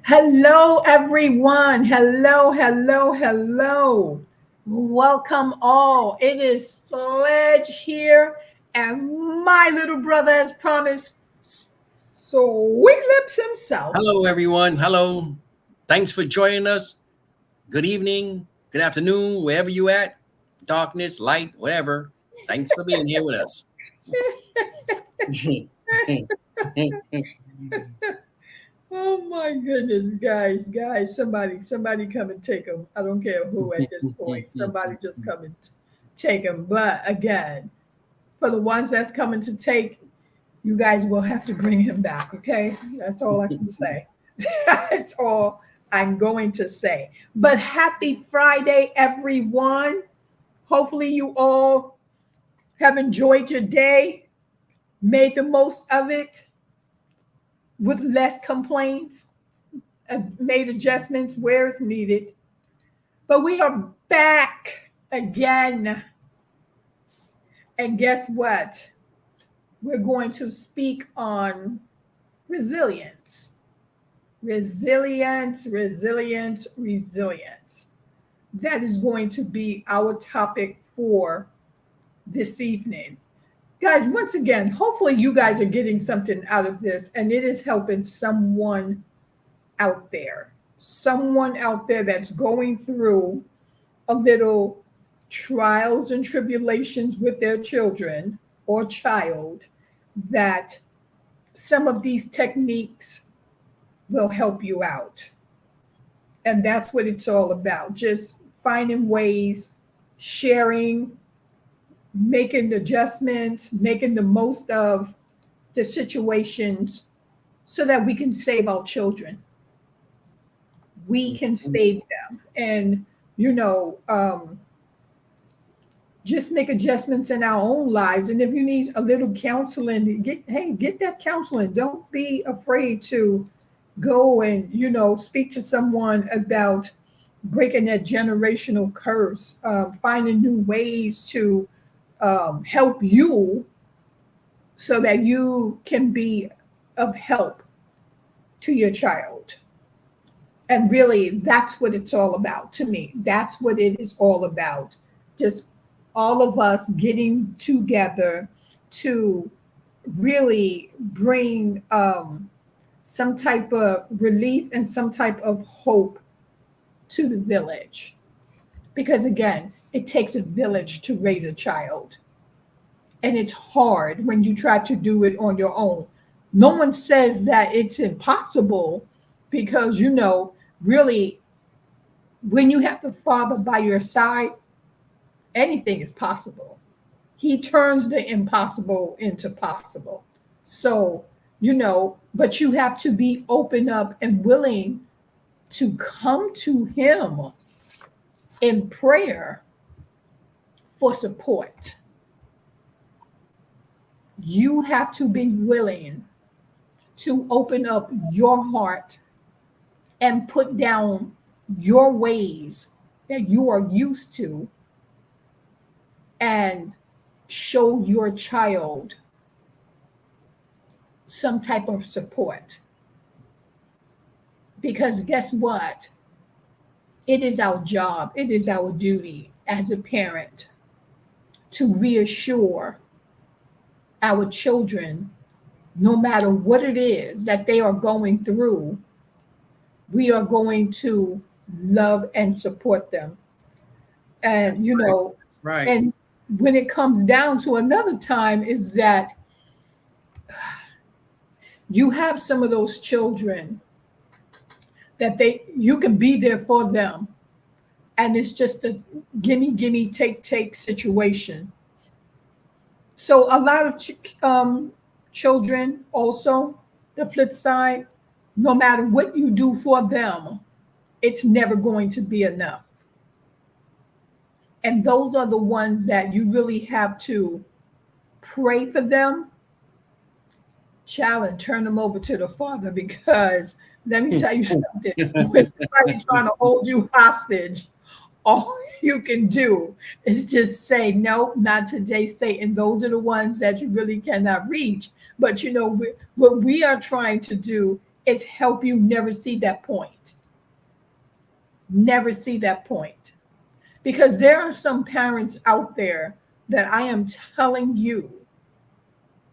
Hello, everyone. Hello, hello, hello. Welcome all. It is Sledge here, and my little brother has promised Sweet Lips himself. Hello, everyone. Hello. Thanks for joining us. Good evening, good afternoon, wherever you at. Darkness, light, whatever. Thanks for being here with us. Oh my goodness, guys, somebody come and take him. I don't care who at this point. Somebody just come and take him. But again, for the ones that's coming to take, you guys will have to bring him back, okay? That's all I can say. That's all I'm going to say. But happy Friday, everyone. Hopefully, you all have enjoyed your day, made the most of it with less complaints, made adjustments where it's needed. But we are back again. And guess what? We're going to speak on resilience. Resilience. That is going to be our topic for this evening. Guys, once again, hopefully you guys are getting something out of this and it is helping someone out there. Someone out there that's going through a little trials and tribulations with their children or child, that some of these techniques will help you out. And that's what it's all about. Just finding ways, sharing, making adjustments, making the most of the situations so that we can save our children. We can save them. And, you know, just make adjustments in our own lives. And if you need a little counseling, get that counseling. Don't be afraid to go and speak to someone about breaking that generational curse, finding new ways to help you so that you can be of help to your child. And really, that's what it's all about to me. That's what it is all about. Just all of us getting together to really bring some type of relief and some type of hope to the village. Because again, it takes a village to raise a child. And it's hard when you try to do it on your own. No one says that it's impossible because, really, when you have the Father by your side, anything is possible. He turns the impossible into possible. So, but you have to be open up and willing to come to Him in prayer for support. You have to be willing to open up your heart and put down your ways that you are used to and show your child some type of support. Because guess what? It is our job, it is our duty as a parent to reassure our children, no matter what it is that they are going through, we are going to love and support them. And, Right. and when it comes down to another time, is that you have some of those children that you can be there for them, and it's just a gimme take situation. So a lot of children also, the flip side, no matter what you do for them, it's never going to be enough. And those are the ones that you really have to pray for them, child, and turn them over to the Father. Because let me tell you something, when somebody's trying to hold you hostage, all you can do is just say, no, not today, Satan. Those are the ones that you really cannot reach. But what we are trying to do It's help you never see that point. Never see that point. Because there are some parents out there that I am telling you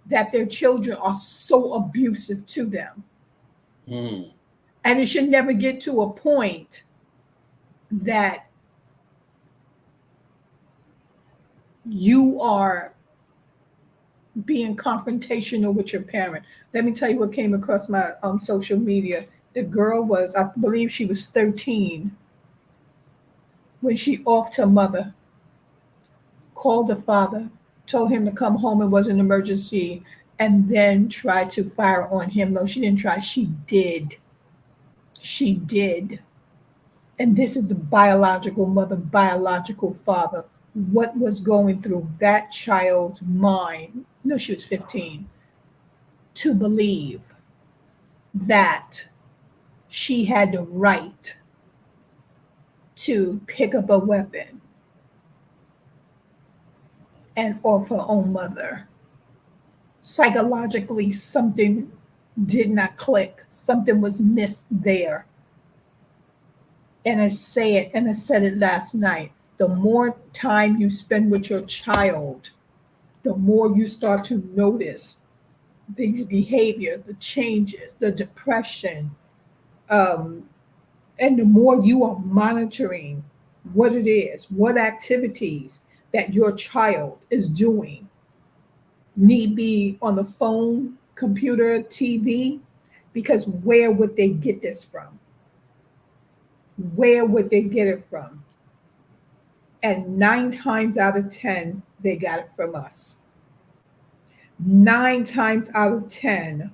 that their children are so abusive to them. Mm. And it should never get to a point that you are being confrontational with your parent. Let me tell you what came across my social media. The girl was, I believe she was 13 when she offed her mother, called the father, told him to come home, it was an emergency, and then tried to fire on him. No, she didn't try, she did. She did. And this is the biological mother, biological father. What was going through that child's mind? No, she was 15, to believe that she had the right to pick up a weapon and off her own mother. Psychologically, something did not click. Something was missed there. And I say it, and I said it last night. The more time you spend with your child, the more you start to notice these behaviors, the changes, the depression, and the more you are monitoring what it is, what activities that your child is doing, need be on the phone, computer, TV, because where would they get this from? Where would they get it from? And 9 times out of 10, they got it from us. 9 times out of 10,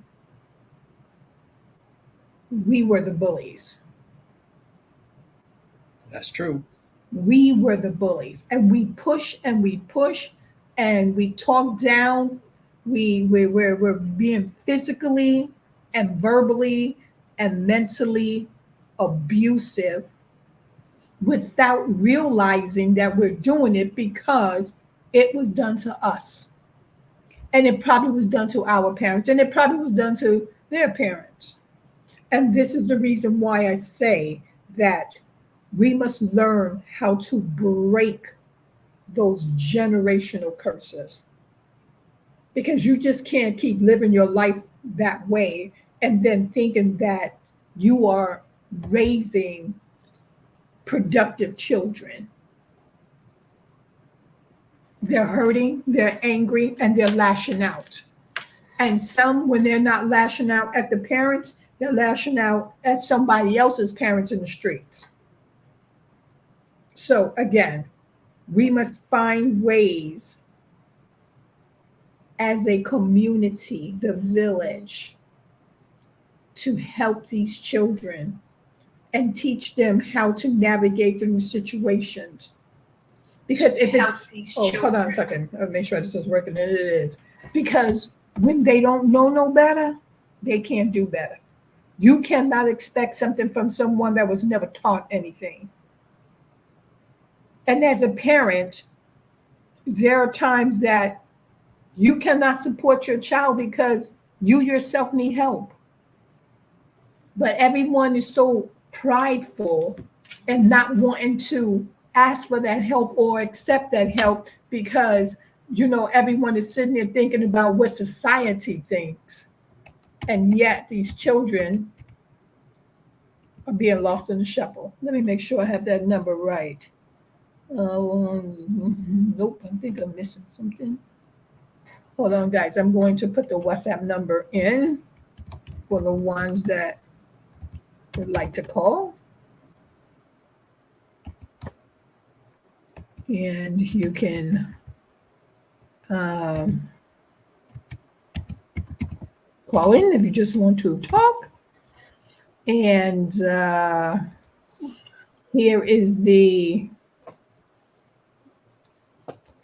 we were the bullies. That's true. We were the bullies, and we push and we push and we talk down. We're being physically and verbally and mentally abusive without realizing that we're doing it because it was done to us. And it probably was done to our parents, and it probably was done to their parents. And this is the reason why I say that we must learn how to break those generational curses. Because you just can't keep living your life that way and then thinking that you are raising productive children. They're hurting, they're angry, and they're lashing out. And some, when they're not lashing out at the parents, they're lashing out at somebody else's parents in the streets. So again, we must find ways as a community, the village, to help these children and teach them how to navigate through situations. Because if it's, hold on a second, I'll make sure this is working, and it is. Because when they don't know no better, they can't do better. You cannot expect something from someone that was never taught anything. And as a parent, there are times that you cannot support your child because you yourself need help. But everyone is so prideful and not wanting to ask for that help or accept that help because, you know, everyone is sitting there thinking about what society thinks. And yet these children are being lost in the shuffle. Let me make sure I have that number right. Nope, I think I'm missing something. Hold on, guys. I'm going to put the WhatsApp number in for the ones that would like to call. And you can call in if you just want to talk. And here is the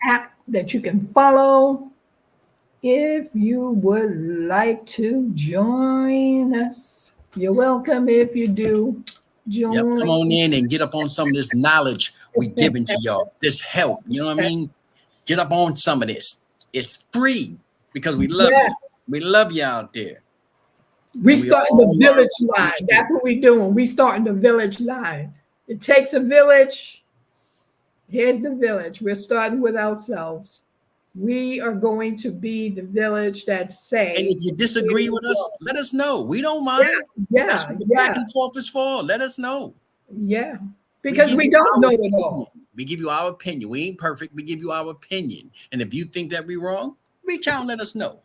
app that you can follow if you would like to join us. You're welcome if you do join. Yep, come on in and get up on some of this knowledge we're giving to y'all. This help, you know what I mean? Get up on some of this. It's free because we love you. We love you out there. We And we starting the all learn village from line. mistakes. That's what we doing. We starting the village line. It takes a village. Here's the village. We're starting with ourselves. We are going to be the village that And say, if you here disagree we with us, go. let us know. We don't Yeah, mind. That's yeah, what the back yeah, and forth is for. Let us know. yeah. We Because give we you don't our know it opinion. all. We give you our opinion. We ain't perfect. We give you our opinion. And if you think that we're wrong, reach out and let us know.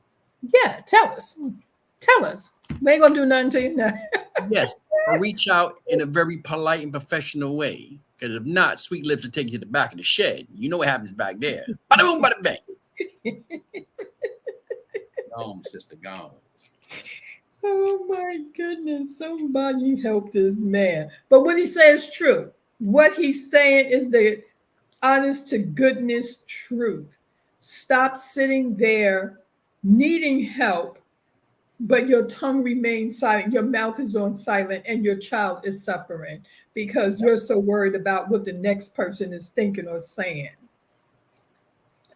Yeah, tell us. Tell us. We ain't gonna do nothing to you now. Yes, or reach out in a very polite and professional way. Because if not, Sweet Lips will take you to the back of the shed. You know what happens back there. Bada boom, bada bang. Gone, sister, gone. Oh my goodness, somebody help this man. But what he says is true. What he's saying is the honest to goodness truth. Stop sitting there needing help, but your tongue remains silent, your mouth is on silent, and your child is suffering because you're so worried about what the next person is thinking or saying.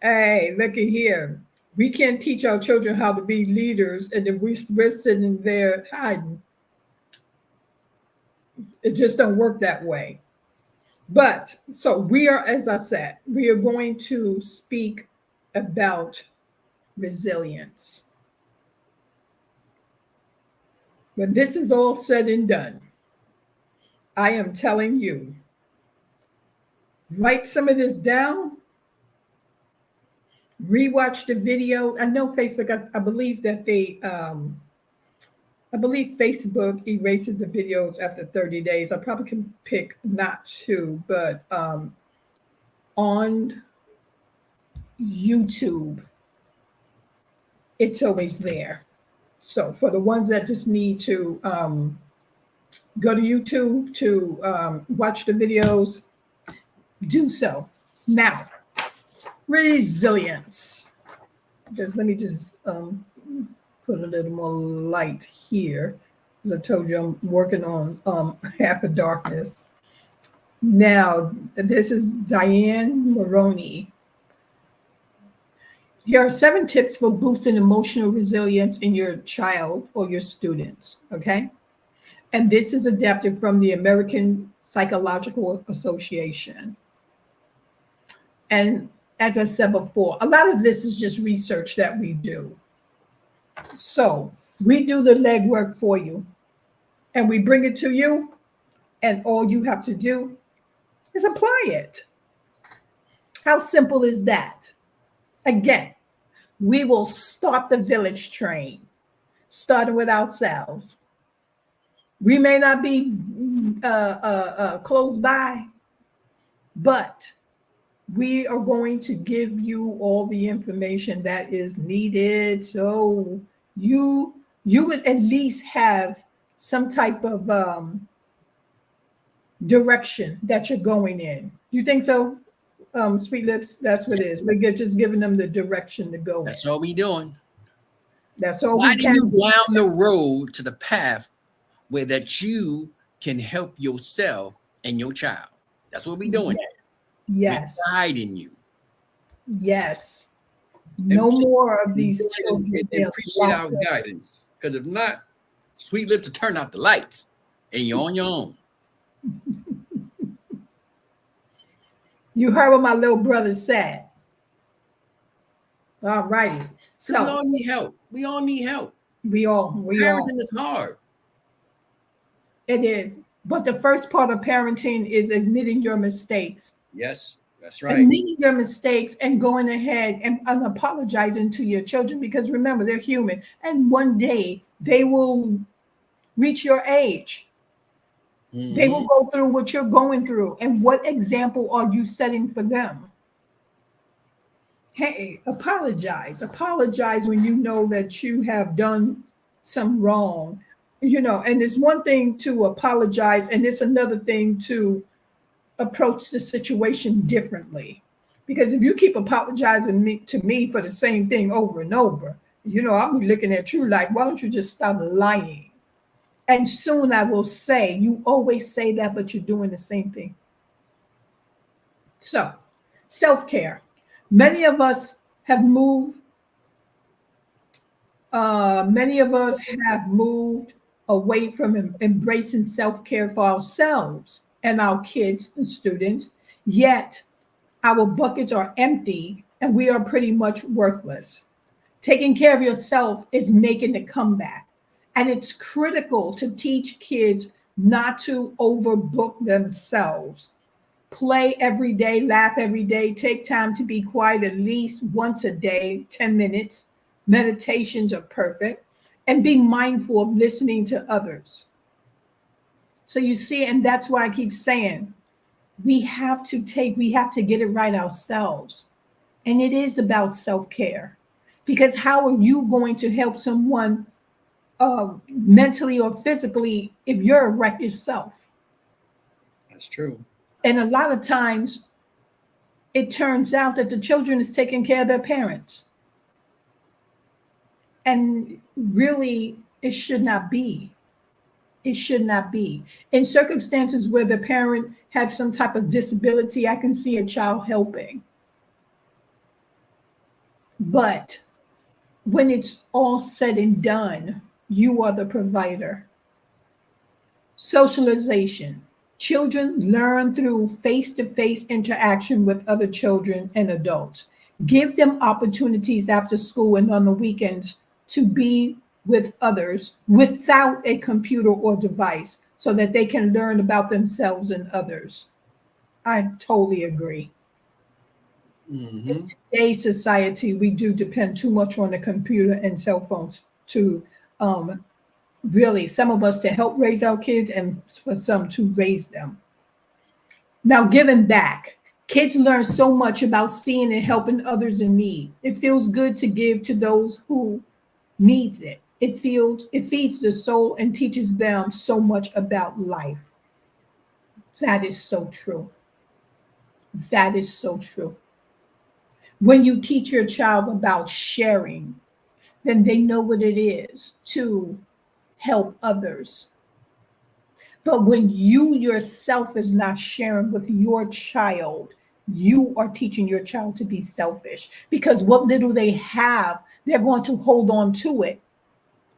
Hey, look at here. We can't teach our children how to be leaders, and if we're sitting there hiding, it just don't work that way. But so we are, as I said, we are going to speak about resilience. When this is all said and done, I am telling you, write some of this down, rewatch the video. I know Facebook, I believe that I believe Facebook erases the videos after 30 days. I probably can pick not to, but on YouTube, it's always there. So for the ones that just need to go to YouTube to watch the videos, do so. Now, resilience. Just let me just put a little more light here. As I told you, I'm working on Half of Darkness. Now, this is Diane Moroney. Here are 7 tips for boosting emotional resilience in your child or your students, okay? And this is adapted from the American Psychological Association. And as I said before, a lot of this is just research that we do. So we do the legwork for you and we bring it to you, and all you have to do is apply it. How simple is that? Again, we will start the village train, starting with ourselves. We may not be close by, but we are going to give you all the information that is needed, so you would at least have some type of direction that you're going in. You think so, Sweet Lips? That's what it is. We're just giving them the direction to go in. That's all we doing. That's all we Guiding can you do. down the road to the path where that you can help yourself and your child. That's what we doing. Yes, We're guiding you. yes. And No please more of these enjoy children and being appreciate our locked up. guidance. Because if not, Sweet Lips will turn out the lights and you're on your own. You heard what my little brother said. All righty. So we So all need help. We all need help. we all, Parenting is hard. it is. But the first part of parenting is admitting your mistakes. Yes, that's right. Admitting your mistakes and going ahead and apologizing to your children, because remember, they're human. And one day they will reach your age. They will go through what you're going through. And what example are you setting for them? Hey, apologize. Apologize when you know that you have done some wrong. You know, and it's one thing to apologize, and it's another thing to approach the situation differently. Because if you keep apologizing to me for the same thing over and over, you know, I'll be looking at you like, why don't you just stop lying? And soon I will say, you always say that, but you're doing the same thing. So, self-care. Many of us have moved Many of us have moved away from embracing self-care for ourselves and our kids and students, yet our buckets are empty and we are pretty much worthless. Taking care of yourself is making a comeback. And it's critical to teach kids not to overbook themselves. Play every day, laugh every day, take time to be quiet at least once a day, 10 minutes. Meditations are perfect. And be mindful of listening to others. So you see, and that's why I keep saying we have to get it right ourselves. And it is about self care. Because how are you going to help someone mentally or physically if you're a wreck yourself? That's true. And a lot of times it turns out that the children is taking care of their parents. And really, it should not be. It should not be. In circumstances where the parent have some type of disability, I can see a child helping. But when it's all said and done, you are the provider. Socialization. Children learn through face-to-face interaction with other children and adults. Give them opportunities after school and on the weekends to be with others without a computer or device so that they can learn about themselves and others. I totally agree. In today's society, we do depend too much on the computer and cell phones to really, some of us to help raise our kids and for some to raise them. Now, giving back. Kids learn so much about seeing and helping others in need. It feels good to give to those who needs it. It feeds the soul and teaches them so much about life. That is so true. That is so true. When you teach your child about sharing, then they know what it is to help others. But when you yourself is not sharing with your child, you are teaching your child to be selfish because what little they have, they're going to hold on to it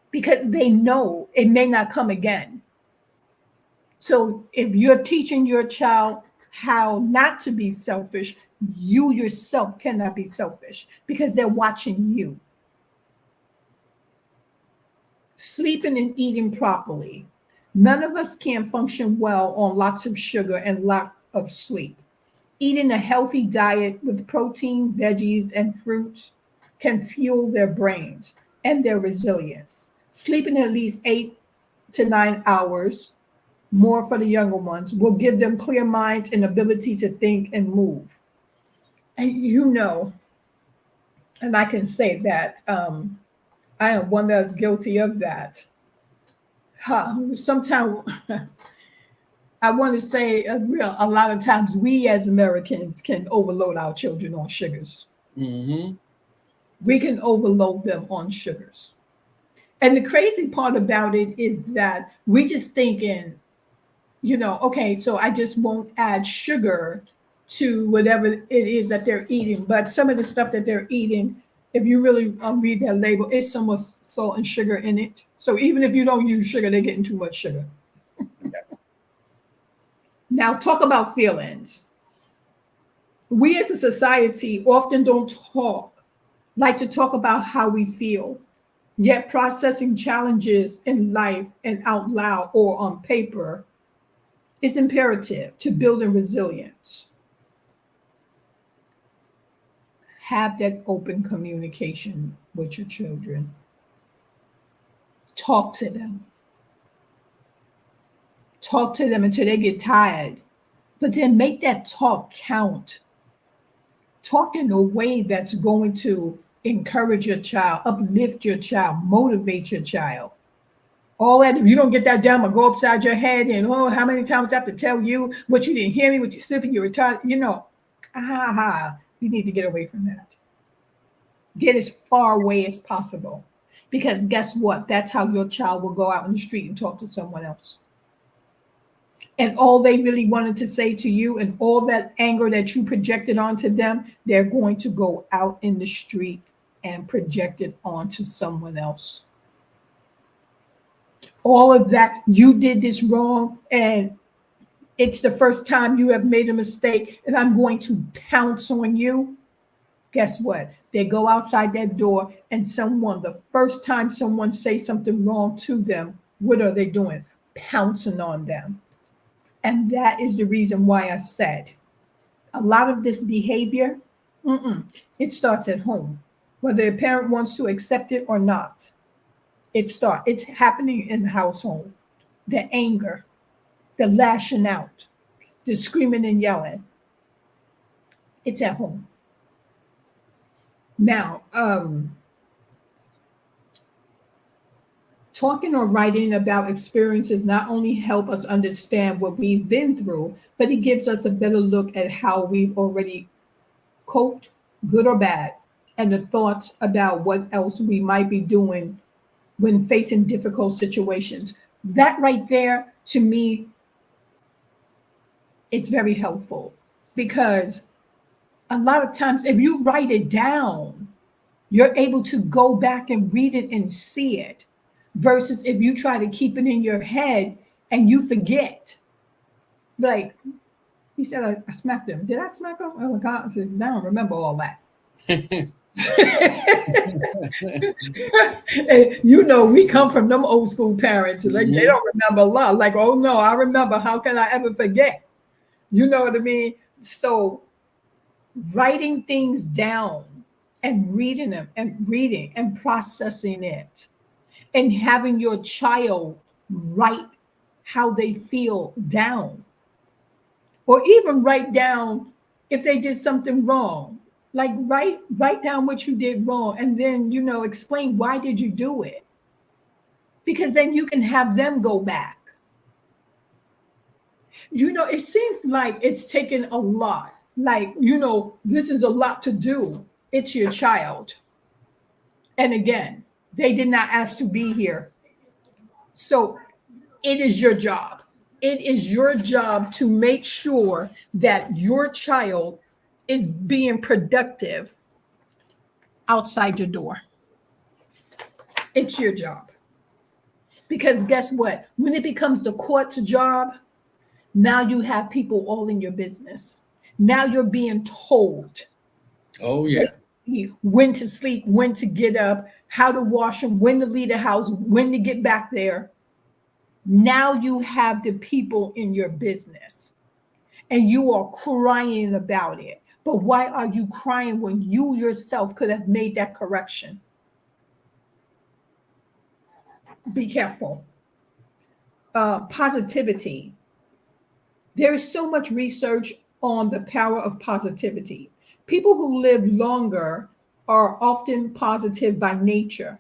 because they know it may not come again. So if you're teaching your child how not to be selfish, you yourself cannot be selfish because they're watching you. Sleeping and eating properly. None of us can function well on lots of sugar and lack of sleep. Eating a healthy diet with protein, veggies, and fruits can fuel their brains and their resilience. Sleeping at least 8 to 9 hours, more for the younger ones, will give them clear minds and ability to think and move. And and I can say that I am one that's guilty of that. Sometimes I want to say a lot of times we as Americans can overload our children on sugars. We can overload them on sugars. And the crazy part about it is that we just thinking, okay, so I just won't add sugar to whatever it is that they're eating. But some of the stuff that they're eating, if you really read that label, it's so much salt and sugar in it. So even if you don't use sugar, they're getting too much sugar. Now, talk about feelings. We as a society often don't like to talk about how we feel, yet processing challenges in life and out loud or on paper is imperative to building resilience. Have that open communication with your children. Talk to them. Talk to them until they get tired, but then make that talk count. Talk in a way that's going to encourage your child, uplift your child, motivate your child. All that, if you don't get that down, I'll go upside your head and, how many times I have to tell you what you didn't hear me, what you're sleeping, you're retired, you need to get away from that. Get as far away as possible. Because guess what? That's how your child will go out in the street and talk to someone else. And all they really wanted to say to you and all that anger that you projected onto them, they're going to go out in the street and project it onto someone else. All of that, you did this wrong, and it's the first time you have made a mistake, and I'm going to pounce on you. Guess what? They go outside that door, and the first time someone says something wrong to them, what are they doing? Pouncing on them. And that is the reason why I said a lot of this behavior, it starts at home, whether a parent wants to accept it or not. It's happening in the household. The anger, the lashing out, the screaming and yelling. It's at home. Now, talking or writing about experiences not only help us understand what we've been through, but it gives us a better look at how we've already coped, good or bad, and the thoughts about what else we might be doing when facing difficult situations. That right there, to me, it's very helpful, because a lot of times if you write it down, you're able to go back and read it and see it, versus if you try to keep it in your head and you forget. Like, he said, I smacked him. Did I smack him? Oh my God, because I don't remember all that. You know, we come from them old school parents. Like, they don't remember a lot. Like, oh no, I remember. How can I ever forget? You know what I mean? So writing things down and reading them and reading and processing it, and having your child write how they feel down, or even write down if they did something wrong. Like, write down what you did wrong, and then, explain why did you do it, because then you can have them go back. It seems like it's taken a lot. Like, this is a lot to do. It's your child. And again, they did not ask to be here. So it is your job. It is your job to make sure that your child is being productive outside your door. It's your job. Because guess what? When it becomes the court's job, now you have people all in your business. Now you're being told. Oh, yeah. When to sleep, when to get up, how to wash them, when to leave the house, when to get back there. Now you have the people in your business, and you are crying about it. But why are you crying when you yourself could have made that correction? Be careful. Positivity. There is so much research on the power of positivity. People who live longer are often positive by nature.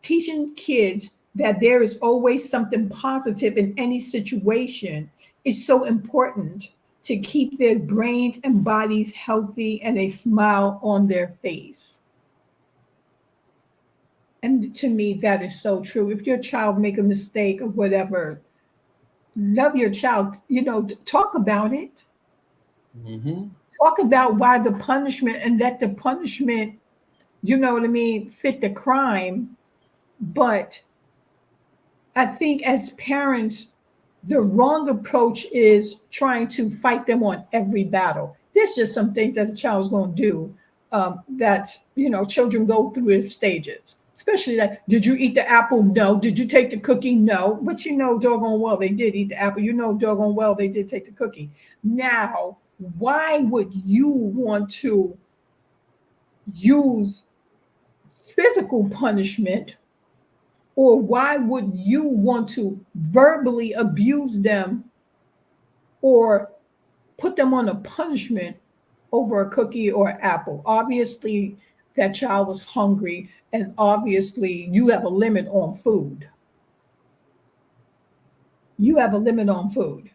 Teaching kids that there is always something positive in any situation is so important to keep their brains and bodies healthy and a smile on their face. And to me, that is so true. If your child make a mistake or whatever, love your child, talk about it. Mm-hmm. Talk about why the punishment, and let the punishment, fit the crime. But I think as parents, the wrong approach is trying to fight them on every battle. There's just some things that a child's going to do that, children go through the stages. Especially like, did you eat the apple? No. Did you take the cookie? No. But doggone well, they did eat the apple. Doggone well, they did take the cookie. Now, why would you want to use physical punishment, or why would you want to verbally abuse them or put them on a punishment over a cookie or an apple? Obviously, that child was hungry, and obviously you have a limit on food. You have a limit on food.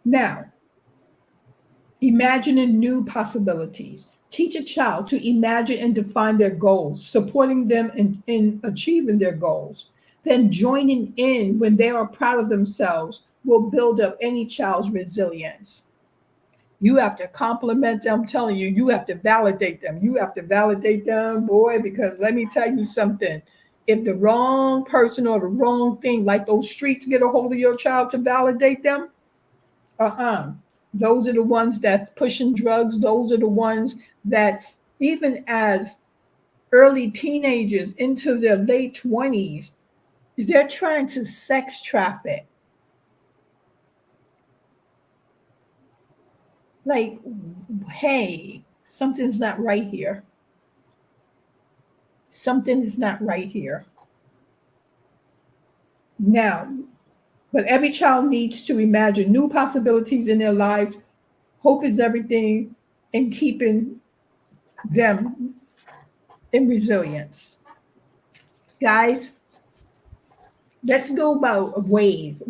Now, imagining new possibilities. Teach a child to imagine and define their goals, supporting them in achieving their goals. Then joining in when they are proud of themselves will build up any child's resilience. You have to compliment them. I'm telling you, you have to validate them. You have to validate them, boy, because let me tell you something. If the wrong person or the wrong thing, like those streets, get a hold of your child to validate them, uh-uh. Those are the ones that's pushing drugs. Those are the ones that, even as early teenagers into their late 20s, they're trying to sex traffic. Like, hey, something's not right here. Something is not right here. Now, but every child needs to imagine new possibilities in their lives. Hope is everything, and keeping them in resilience. Guys, let's go about ways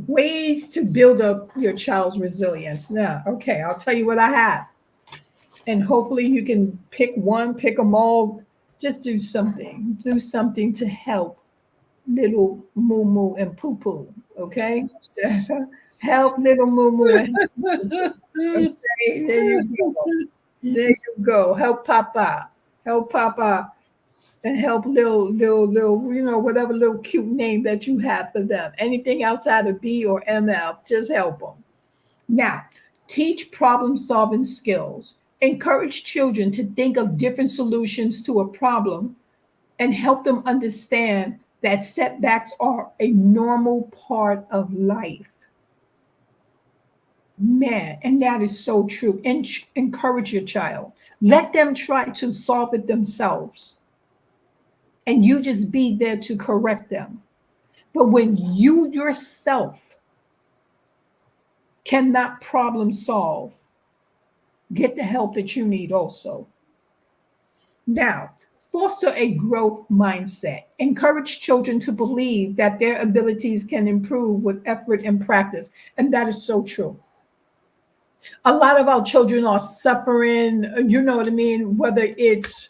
to build up your child's resilience. Now, okay, I'll tell you what I have. And hopefully you can pick one, pick them all. Just do something. Do something to help little moo moo and poo poo. Okay? Help little moo moo and okay, there you go. There you go. Help Papa. Help Papa. And help little, whatever little cute name that you have for them. Anything outside of B or MF, just help them. Now, teach problem solving skills. Encourage children to think of different solutions to a problem and help them understand that setbacks are a normal part of life. Man, and that is so true. Encourage your child. Let them try to solve it themselves. And you just be there to correct them. But when you yourself cannot problem solve, get the help that you need also. Now, foster a growth mindset. Encourage children to believe that their abilities can improve with effort and practice. And that is so true. A lot of our children are suffering, you know what I mean, whether it's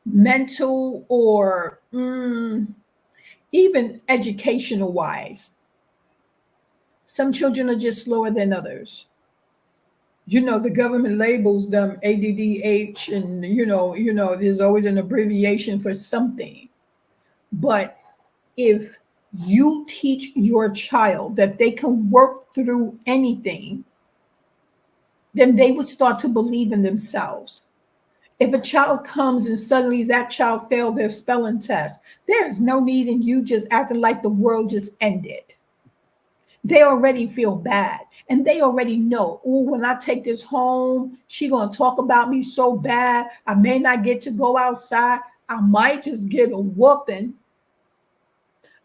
mental or even educational wise. Some children are just slower than others. The government labels them ADDH, and there's always an abbreviation for something. But if you teach your child that they can work through anything, then they would start to believe in themselves. If a child comes and suddenly that child failed their spelling test, there is no need in you just acting like the world just ended. They already feel bad, and they already know, oh, when I take this home, she gonna talk about me so bad. I may not get to go outside. I might just get a whooping.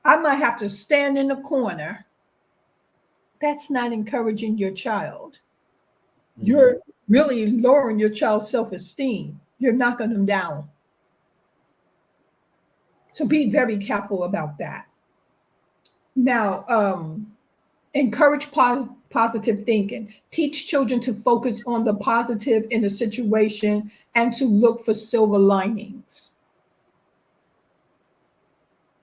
I might have to stand in the corner. That's not encouraging your child. You're really lowering your child's self-esteem. You're knocking them down. So be very careful about that. Now, encourage positive thinking. Teach children to focus on the positive in a situation and to look for silver linings.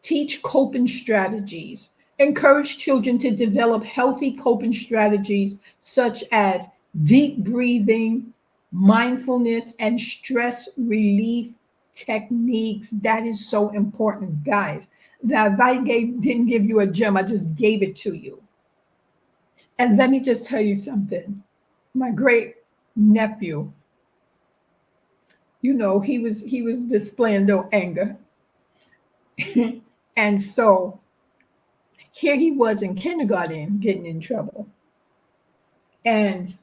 Teach coping strategies. Encourage children to develop healthy coping strategies such as deep breathing, mindfulness, and stress relief techniques. That is so important, guys. Now, if I didn't give you a gem, I just gave it to you. And let me just tell you something. My great nephew, he was displaying no anger. And so here he was in kindergarten getting in trouble. And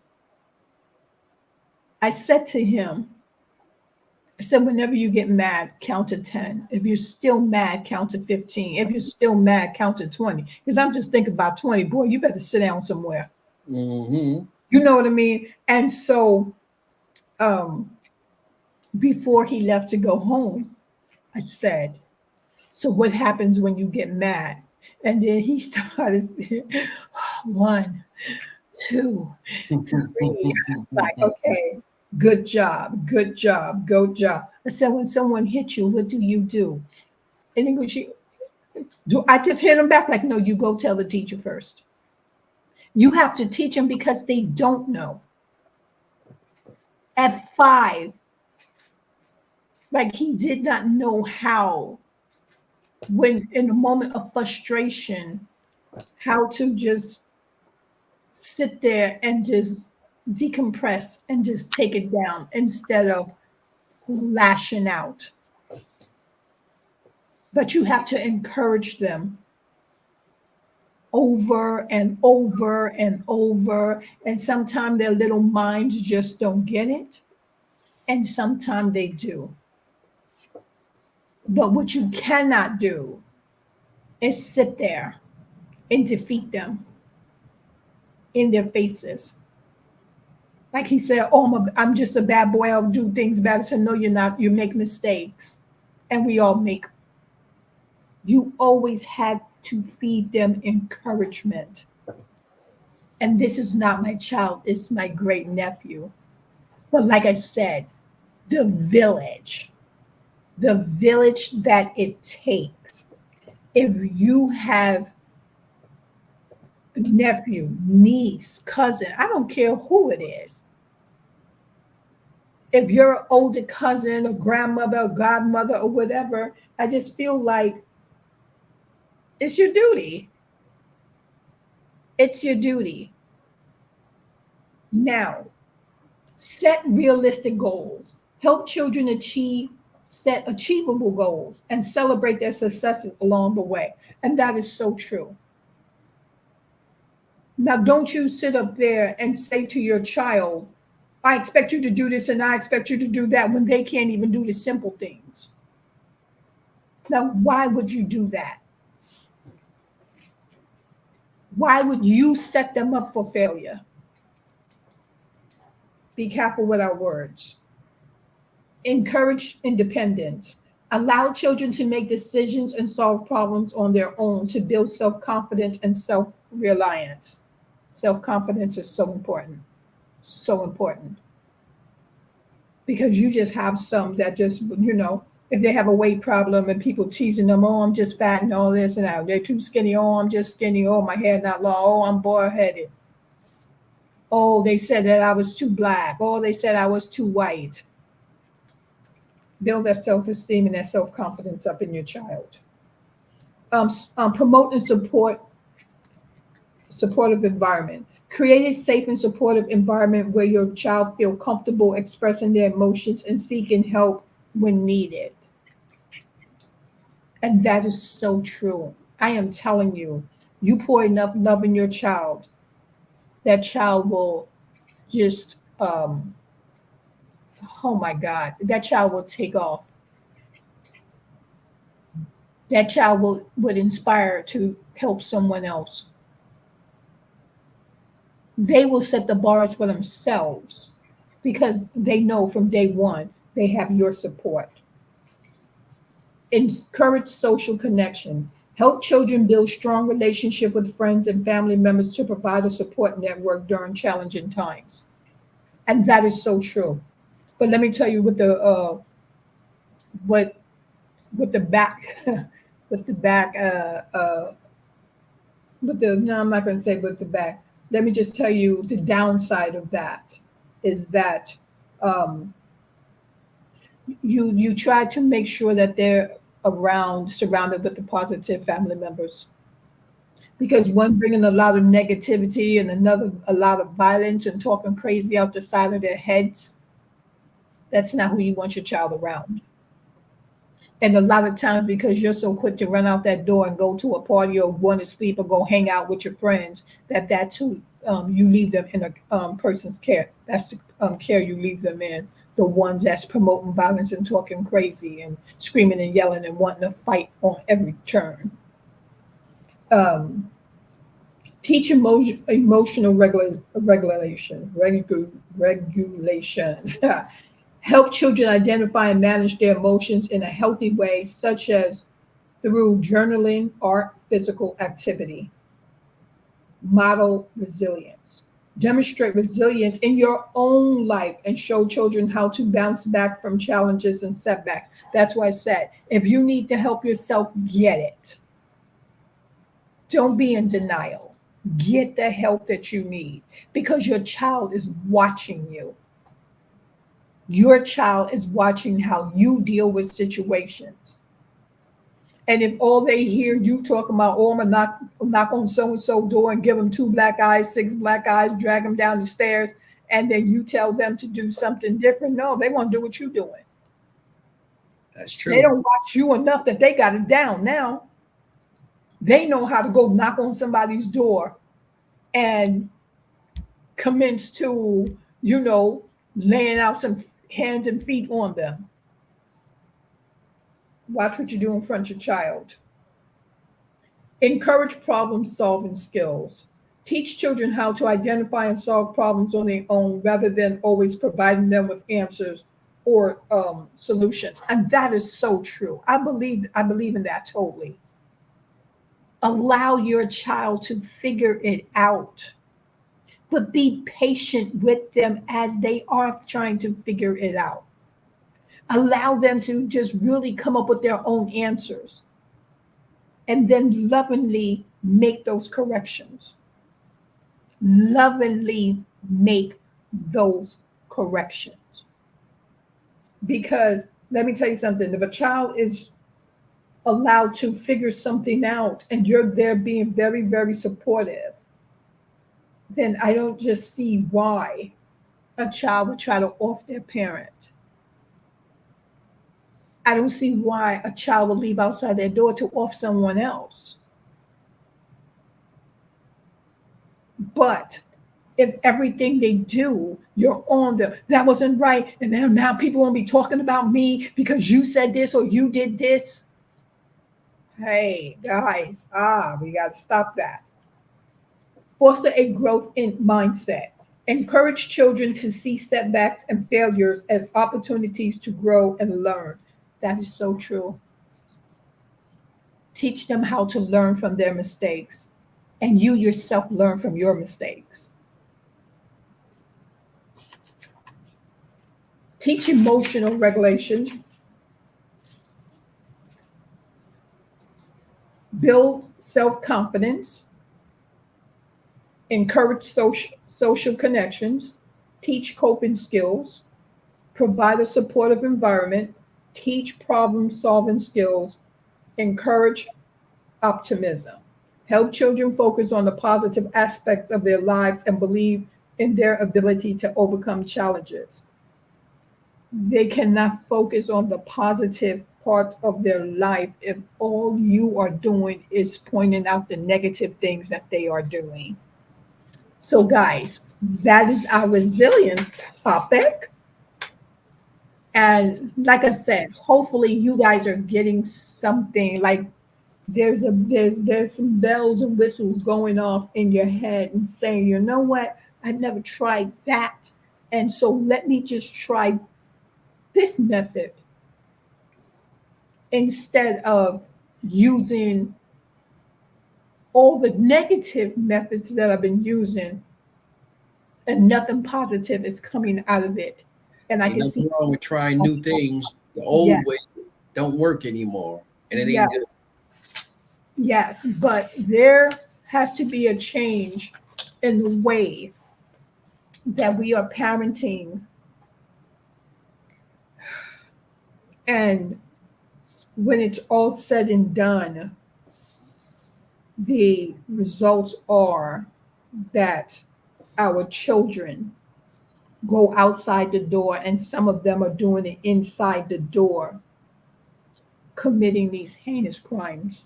I said to him, I said, whenever you get mad, count to 10. If you're still mad, count to 15. If you're still mad, count to 20. Because I'm just thinking about 20. Boy, you better sit down somewhere. Mm-hmm. You know what I mean? And so before he left to go home, I said, so what happens when you get mad? And then he started 1, 2, 3. Like, okay, good job, good job, go job. I said, when someone hits you, what do you do? In English, do I just hit them back? Like, no, you go tell the teacher first. You have to teach them because they don't know. At 5, like he did not know how, when in a moment of frustration, how to just sit there and just decompress and just take it down instead of lashing out. But you have to encourage them over and over and over. And sometimes their little minds just don't get it. And sometimes they do. But what you cannot do is sit there and defeat them in their faces. Like he said, oh, I'm just a bad boy. I'll do things bad. I said, no, you're not. You make mistakes. And we all make. You always had to feed them encouragement. And this is not my child. It's my great nephew. But like I said, the village that it takes. If you have nephew, niece, cousin, I don't care who it is. If you're an older cousin or grandmother or godmother or whatever, I just feel like it's your duty. It's your duty. Now, set realistic goals. Help children set achievable goals and celebrate their successes along the way. And that is so true. Now, don't you sit up there and say to your child, I expect you to do this and I expect you to do that when they can't even do the simple things. Now, why would you do that? Why would you set them up for failure? Be careful with our words. Encourage independence. Allow children to make decisions and solve problems on their own to build self-confidence and self-reliance. Self-confidence is so important. So important. Because you just have some that just, if they have a weight problem and people teasing them, oh, I'm just fat and all this and that. They're too skinny. Oh, I'm just skinny. Oh, my hair not long. Oh, I'm bald-headed. Oh, they said that I was too black. Oh, they said I was too white. Build that self-esteem and that self-confidence up in your child. Promote and support supportive environment. Create a safe and supportive environment where your child feel comfortable expressing their emotions and seeking help when needed. And that is so true. I am telling you, you pour enough love in your child, that child will just, oh my God, that child will take off. That child would inspire to help someone else. They will set the bars for themselves because they know from day one they have your support. Encourage social connection. Help children build strong relationship with friends and family members to provide a support network during challenging times. And that is so true. But let me tell you with the back with the back no, I'm not going to say with the back. Let me just tell you the downside of that is that you try to make sure that they're surrounded with the positive family members, because one bringing a lot of negativity and another a lot of violence and talking crazy out the side of their heads, that's not who you want your child around. And a lot of times, because you're so quick to run out that door and go to a party or want to sleep or go hang out with your friends, that too, you leave them in a person's care. That's the care you leave them in. The ones that's promoting violence and talking crazy and screaming and yelling and wanting to fight on every turn. Teach emotional regulations. Help children identify and manage their emotions in a healthy way, such as through journaling, art, physical activity. Model resilience. Demonstrate resilience in your own life and show children how to bounce back from challenges and setbacks. That's why I said, if you need to help yourself, get it. Don't be in denial. Get the help that you need because your child is watching you. Your child is watching how you deal with situations. And if all they hear you talking about, oh, I'm gonna knock on so and so door and give them 2 black eyes, 6 black eyes, drag them down the stairs, and then you tell them to do something different. No, they want to do what you're doing. That's They true. don't watch you enough that they got it down now. They know how to go knock on somebody's door and commence to, laying out some hands and feet on them. Watch what you do in front of your child. Encourage problem solving skills. Teach children how to identify and solve problems on their own rather than always providing them with answers or solutions. And that is so true. I believe in that totally. Allow your child to figure it out, but be patient with them as they are trying to figure it out. Allow them to just really come up with their own answers and then lovingly make those corrections. Lovingly make those corrections. Because let me tell you something, if a child is allowed to figure something out and you're there being very, very supportive, then I don't just see why a child would try to off their parent. I don't see why a child will leave outside their door to off someone else. But if everything they do, you're on them, that wasn't right. And then now people won't be talking about me because you said this or you did this. Hey, guys, we got to stop that. Foster a growth in mindset. Encourage children to see setbacks and failures as opportunities to grow and learn. That is so true. Teach them how to learn from their mistakes, and you yourself learn from your mistakes. Teach emotional regulation. Build self-confidence. Encourage social connections. Teach coping skills. Provide a supportive environment. Teach problem-solving skills. Encourage optimism. Help children focus on the positive aspects of their lives and believe in their ability to overcome challenges. They cannot focus on the positive part of their life if all you are doing is pointing out the negative things that they are doing. So, guys, that is our resilience topic. And like I said, hopefully you guys are getting something like there's some bells and whistles going off in your head and saying, you know what, I've never tried that. And so let me just try this method instead of using all the negative methods that I've been using and nothing positive is coming out of it. And I Ain't can see nothing wrong with trying new things. The yes, old way don't work anymore, and it ain't good. yes, yes, but there has to be a change in the way that we are parenting. And when it's all said and done, the results are that our children go outside the door, and some of them are doing it inside the door, committing these heinous crimes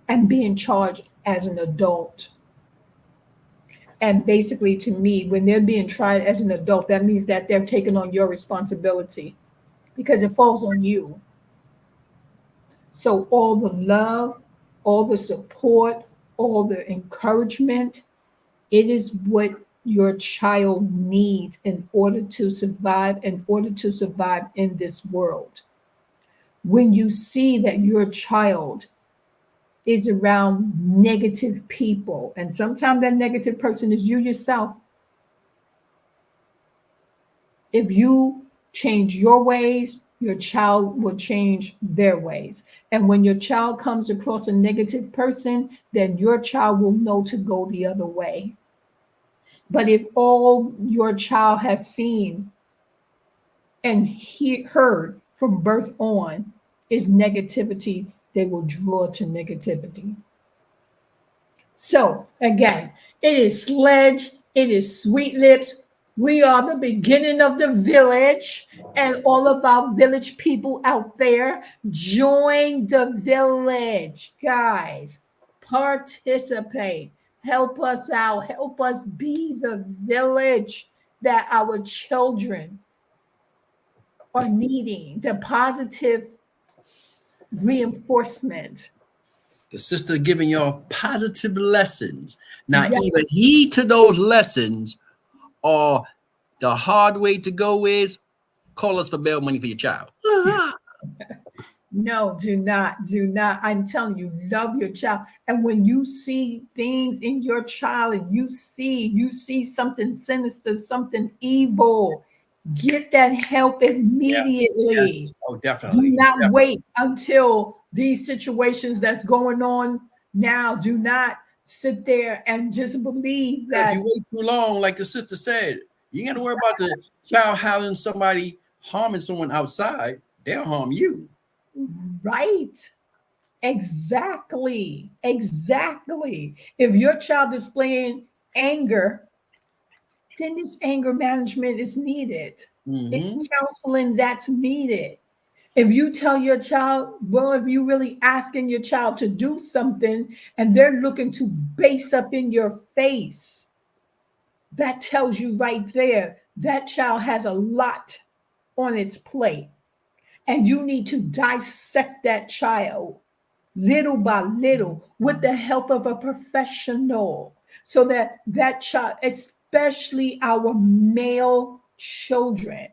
and being charged as an adult. And basically, to me, when they're being tried as an adult, that means that they're taking on your responsibility because it falls on you. So, all the love, all the support, all the encouragement, it is what your child needs in order to survive, in this world. When you see that your child is around negative people, and sometimes that negative person is you yourself, if you change your ways, your child will change their ways. And when your child comes across a negative person, then your child will know to go the other way. But if all your child has seen and heard from birth on is negativity, they will draw to negativity. So again, it is Sledge, it is Sweet Lips. We are the beginning of the village, and all of our village people out there, join the village, guys. Participate, help us out, help us be the village that our children are needing, the positive reinforcement. The sister giving y'all positive lessons. Now, Yes. either heed to those lessons, or the hard way to go is call us for bail money for your child. No, do not, do not. I'm telling you, love your child. And when you see things in your child and you see something sinister, something evil, get that help immediately. Yes. Oh, Do definitely. not wait until these situations that's going on now. Do not sit there and just believe If that. you wait too long, like the sister said, you got to worry about the child having somebody harming someone outside. They'll harm you. Right. Exactly. Exactly. If your child is displaying anger, then this anger management is needed. It's Mm-hmm. counseling that's needed. If you tell your child, well, if you really asking your child to do something and they're looking to base up in your face, that tells you right there that child has a lot on its plate. And you need to dissect that child little by little with the help of a professional so that that child, especially our male children,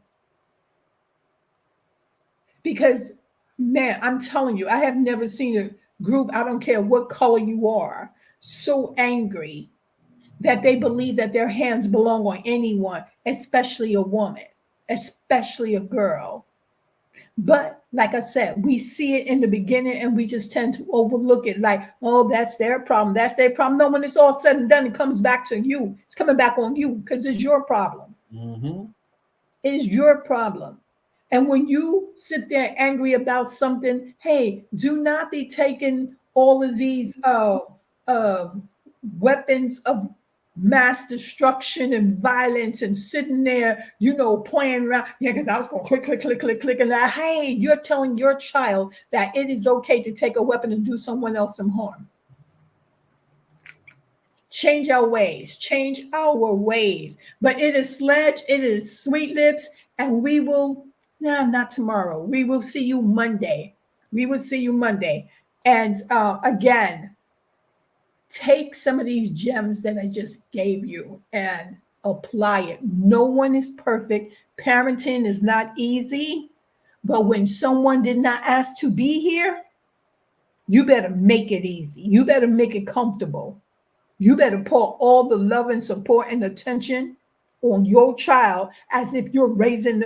because man, I'm telling you, I have never seen a group, I don't care what color you are, so angry that they believe that their hands belong on anyone, especially a woman, especially a girl. But like I said, we see it in the beginning and we just tend to overlook it like, oh, that's their problem. That's their problem. No, when it's all said and done, it comes back to you. It's coming back on you because it's your problem. Mm-hmm. It is your problem. And when you sit there angry about something, hey, do not be taking all of these uh, weapons of mass destruction and violence and sitting there, playing around. Yeah, because I was going to click, click, click, click, click. And that, hey, you're telling your child that it is okay to take a weapon and do someone else some harm. Change our ways, change our ways. But it is Sledge, it is Sweet Lips, and we will, not tomorrow. We will see you Monday. We will see you Monday. And again, take some of these gems that I just gave you and apply it. No one is perfect. Parenting is not easy, but when someone did not ask to be here, you better make it easy. You better make it comfortable. You better pour all the love and support and attention on your child as if you're raising,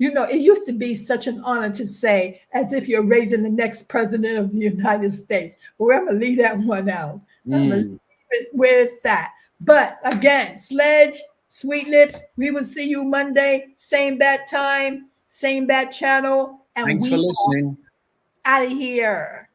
it used to be such an honor to say, as if you're raising the next president of the United States. Well, I'm going to leave that one out. I'm going to leave it where it's at. But again, Sledge, Sweet Lips, we will see you Monday, same bad time, same bad channel. And Thanks for we listening. are out of here.